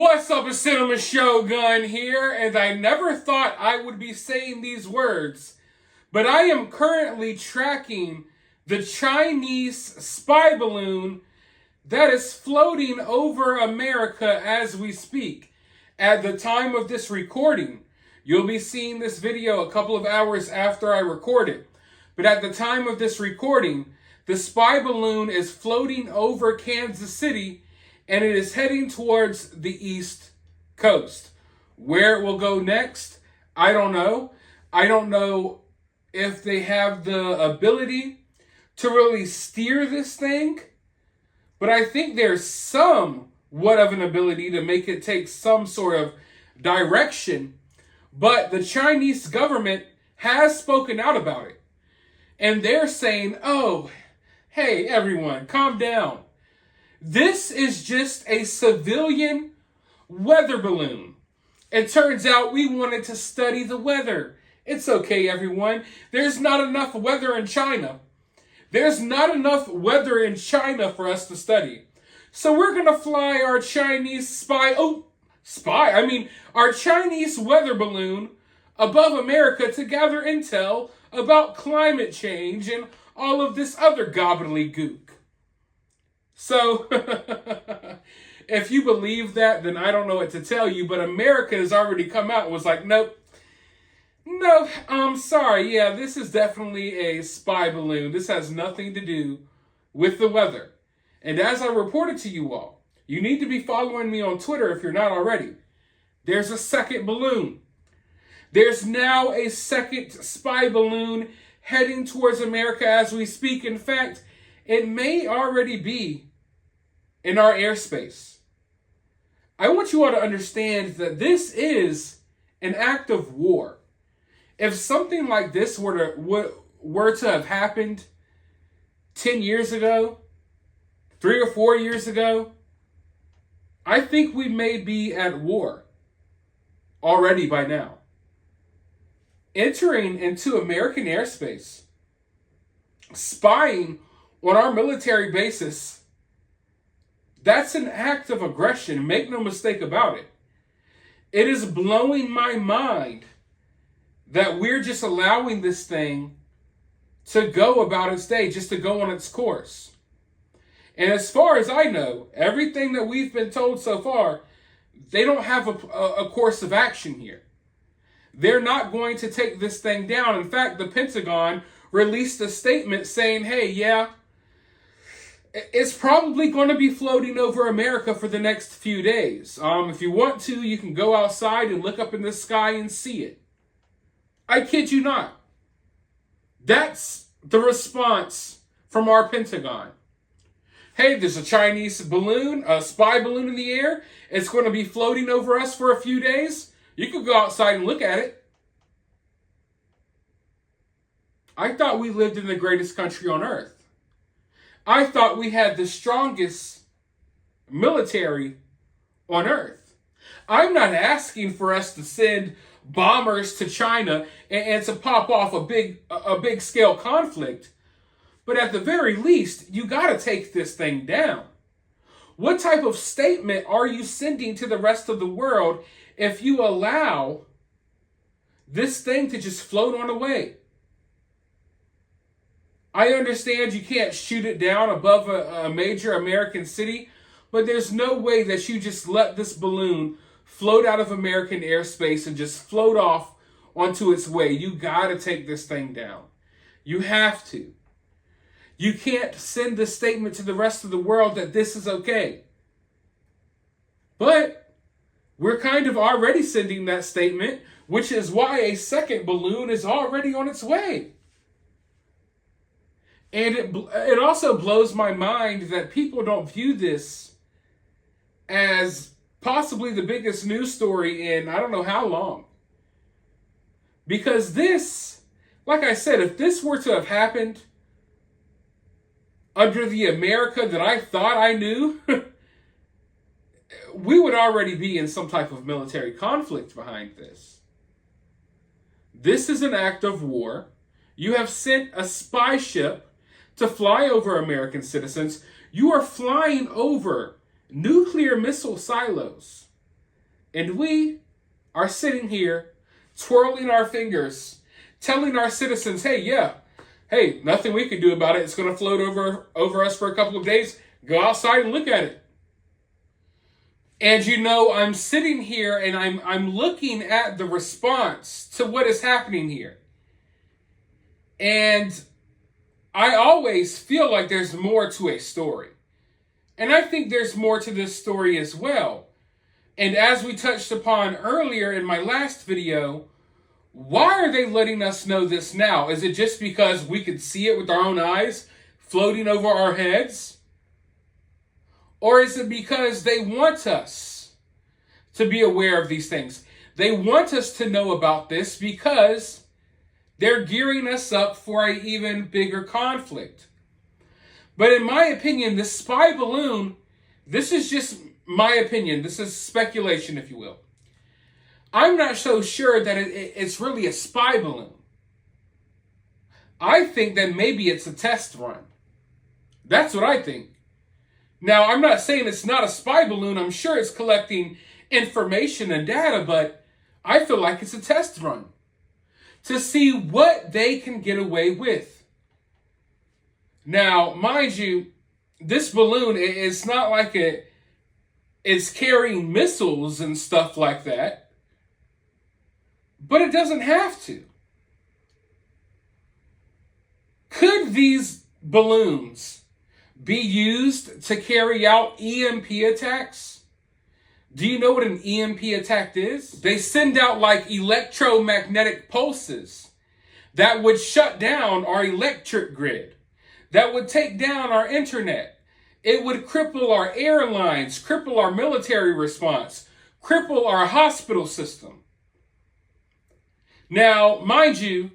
What's up, it's Cinema Shogun here, and I never thought I would be saying these words, but I am currently tracking the Chinese spy balloon that is floating over America as we speak. At the time of this recording, you'll be seeing this video a couple of hours after I record it, but at the time of this recording, the spy balloon is floating over Kansas City and it is heading towards the East Coast. Where it will go next, I don't know. I don't know if they have the ability to really steer this thing, but I think there's somewhat of an ability to make it take some sort of direction. But the Chinese government has spoken out about it. And they're saying, oh, hey, everyone, calm down. This is just a civilian weather balloon. It turns out we wanted to study the weather. It's okay, everyone. There's not enough weather in China. There's not enough weather in China for us to study. So we're going to fly our Chinese our Chinese weather balloon above America to gather intel about climate change and all of this other gobbledygook. So, if you believe that, then I don't know what to tell you, but America has already come out and was like, nope, I'm sorry, yeah, this is definitely a spy balloon. This has nothing to do with the weather. And as I reported to you all, you need to be following me on Twitter if you're not already. There's a second balloon. There's now a second spy balloon heading towards America as we speak. In fact, it may already be in our airspace. I want you all to understand that this is an act of war. If something like this were to have happened 10 years ago, 3 or 4 years ago, I think we may be at war already by now. Entering into American airspace, spying on our military bases, that's an act of aggression. Make no mistake about it. It is blowing my mind that we're just allowing this thing to go about its day, just to go on its course. And as far as I know, everything that we've been told so far, they don't have a course of action here. They're not going to take this thing down. In fact, the Pentagon released a statement saying, hey, yeah, it's probably going to be floating over America for the next few days. If you want to, you can go outside and look up in the sky and see it. I kid you not. That's the response from our Pentagon. Hey, there's a Chinese balloon, a spy balloon in the air. It's going to be floating over us for a few days. You could go outside and look at it. I thought we lived in the greatest country on earth. I thought we had the strongest military on earth. I'm not asking for us to send bombers to China and to pop off a big scale conflict. But at the very least, you got to take this thing down. What type of statement are you sending to the rest of the world if you allow this thing to just float on away? I understand you can't shoot it down above a major American city, but there's no way that you just let this balloon float out of American airspace and just float off onto its way. You gotta take this thing down. You have to. You can't send this statement to the rest of the world that this is okay. But we're kind of already sending that statement, which is why a second balloon is already on its way. And it also blows my mind that people don't view this as possibly the biggest news story in I don't know how long. Because this, like I said, if this were to have happened under the America that I thought I knew, we would already be in some type of military conflict behind this. This is an act of war. You have sent a spy ship to fly over American citizens. You are flying over nuclear missile silos. And we are sitting here twirling our fingers, telling our citizens, hey, nothing we can do about it. It's going to float over us for a couple of days. Go outside and look at it. And I'm sitting here and I'm looking at the response to what is happening here. And I always feel like there's more to a story. And I think there's more to this story as well. And as we touched upon earlier in my last video, why are they letting us know this now? Is it just because we could see it with our own eyes floating over our heads? Or is it because they want us to be aware of these things? They want us to know about this because they're gearing us up for an even bigger conflict. But in my opinion, this spy balloon, this is just my opinion. This is speculation, if you will. I'm not so sure that it's really a spy balloon. I think that maybe it's a test run. That's what I think. Now, I'm not saying it's not a spy balloon. I'm sure it's collecting information and data, but I feel like it's a test run to see what they can get away with. Now, mind you, this balloon, it's not like it's carrying missiles and stuff like that, but it doesn't have to. Could these balloons be used to carry out EMP attacks? Do you know what an EMP attack is? They send out like electromagnetic pulses that would shut down our electric grid, that would take down our internet. It would cripple our airlines, cripple our military response, cripple our hospital system. Now, mind you,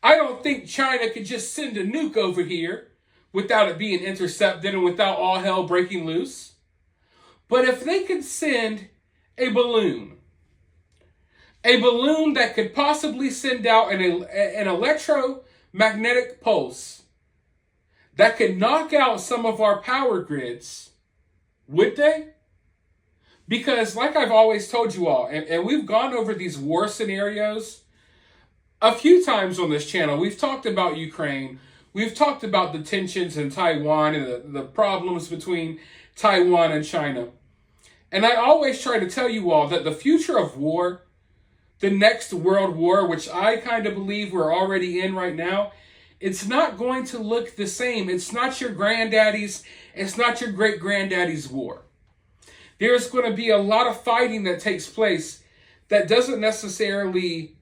I don't think China could just send a nuke over here without it being intercepted and without all hell breaking loose. But if they could send a balloon that could possibly send out an electromagnetic pulse that could knock out some of our power grids, would they? Because like I've always told you all, and we've gone over these war scenarios a few times on this channel. We've talked about Ukraine. We've talked about the tensions in Taiwan and the problems between Taiwan and China. And I always try to tell you all that the future of war, the next world war, which I kind of believe we're already in right now, it's not going to look the same. It's not your granddaddy's, it's not your great-granddaddy's war. There's going to be a lot of fighting that takes place that doesn't necessarily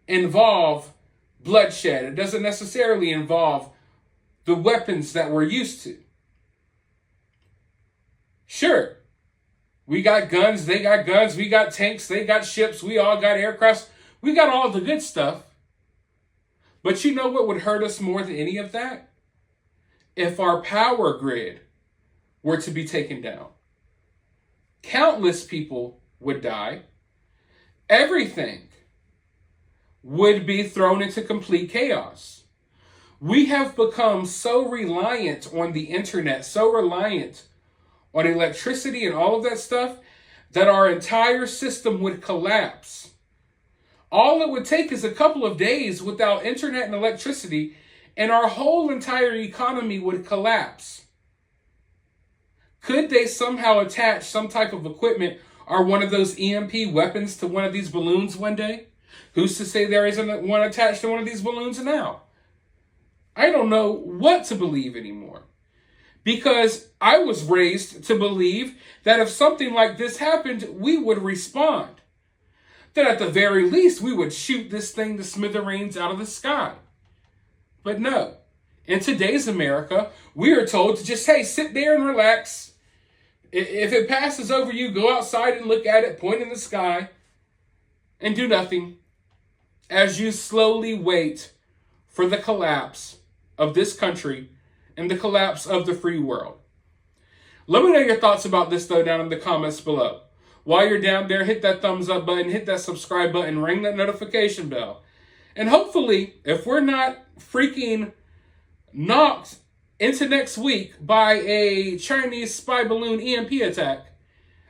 involve bloodshed. It doesn't necessarily involve the weapons that we're used to. Sure, we got guns, they got guns, we got tanks, they got ships, we all got aircrafts, we got all the good stuff. But you know what would hurt us more than any of that? If our power grid were to be taken down. Countless people would die. Everything would be thrown into complete chaos. We have become so reliant on the internet, so reliant on electricity and all of that stuff, that our entire system would collapse. All it would take is a couple of days without internet and electricity, and our whole entire economy would collapse. Could they somehow attach some type of equipment or one of those EMP weapons to one of these balloons one day? Who's to say there isn't one attached to one of these balloons now? I don't know what to believe anymore. Because I was raised to believe that if something like this happened, we would respond. That at the very least, we would shoot this thing to smithereens out of the sky. But no. In today's America, we are told to just, sit there and relax. If it passes over you, go outside and look at it, point in the sky, and do nothing as you slowly wait for the collapse of this country and the collapse of the free world. Let me know your thoughts about this, though, down in the comments below. While you're down there, hit that thumbs up button, hit that subscribe button, ring that notification bell. And hopefully, if we're not freaking knocked into next week by a Chinese spy balloon EMP attack,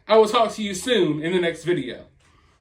I will talk to you soon in the next video.